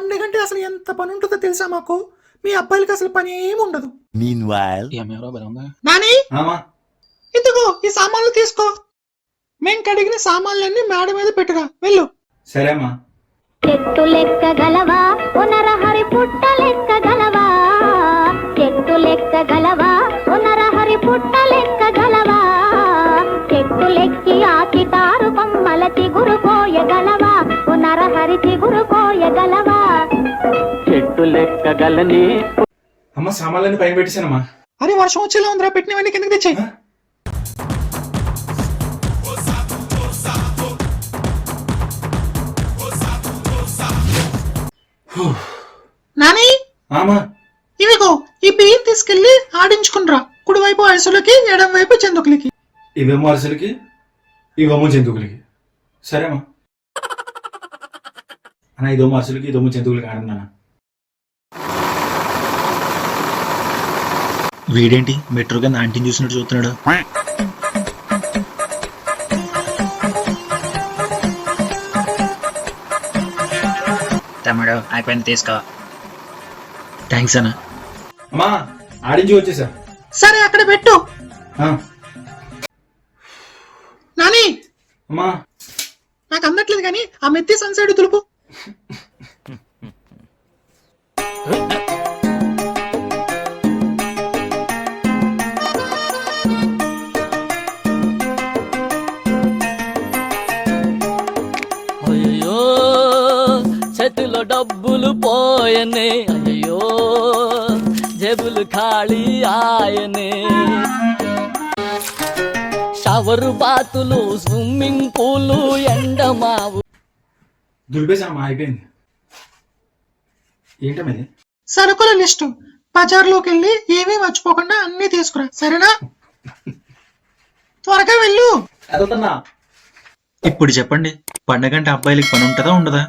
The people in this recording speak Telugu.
పండగంటే అసలు ఎంత పని ఉంటుందో తెలుసా మాకు. మీ అబ్బాయిలకి అసలు పని ఏమి ఉండదు. నాని, ఇదిగో ఈ సామాన్లు తీసుకో. మేం కడిగిన సామాన్లన్నీ మేడ మీద పెట్టుగా వెళ్ళు. సరేమ్మా. చెట్టు లెక్క గలవా నరహరి పుట్ట లెక్క గలవా, చెట్టు లెక్క గలవా నరహరి పుట్ట లెక్క గలవా, చెట్టు లెక్కి ఆకితారు కొమ్మల చిగురు కోయగలవా నరహరి చిగురు కోయగలవా. చెట్టు లెక్క గలని. అమ్మ సామాన్లన్నీ పైన పెట్టేశానమ్మా. అరే వర్షం వచ్చేలా ఉందిరా, పెట్టినవన్నీ కిందకి తెచ్చాయి. నాని, ఇవిగో ఈ బియ్యం తీసుకెళ్లి ఆడించుకునిరా. కుడివైపు అరిసెలకి, ఎడం వైపు జంతుకులకి. ఇవేమో అరిసెలకి, ఇవేమో జంతువులకి. సరేమ్మా అన్న, ఇదేమో అరిసెలకి, ఇదేమో జంతువులకి ఆడున్నానా. వీడేంటి మెట్రో కింద ఆంటీని చూసినట్టు చూస్తున్నాడు. తమ్ముడు అయిపోయింది, తీసుకో. థ్యాంక్స్ అన్న. అమ్మా ఆడించి వచ్చేసా. సరే అక్కడ పెట్టు. నాని, అమ్మా నాకు అందట్లేదు కానీ ఆ మెత్తి సన్సైడ్ తులుపు. అయ్యో చేతిలో డబ్బులు పోయనే, అయ్యో జేబులు ఖాళీ ఆయనే. షవరు బాతులు, స్విమ్మింగ్ పూలు, ఎండమావు. దులిపేసానమ్మా, అయిపోయింది. ఏంటమ్మది? సరుకుల లిస్టు. బజార్లోకి వెళ్ళి ఏమీ మర్చిపోకుండా అన్ని తీసుకురా, సరేనా? త్వరగా వెళ్ళు. అదవుతున్నా. ఇప్పుడు చెప్పండి, పండగంటే అబ్బాయిలకి పని ఉంటుందా ఉండదా?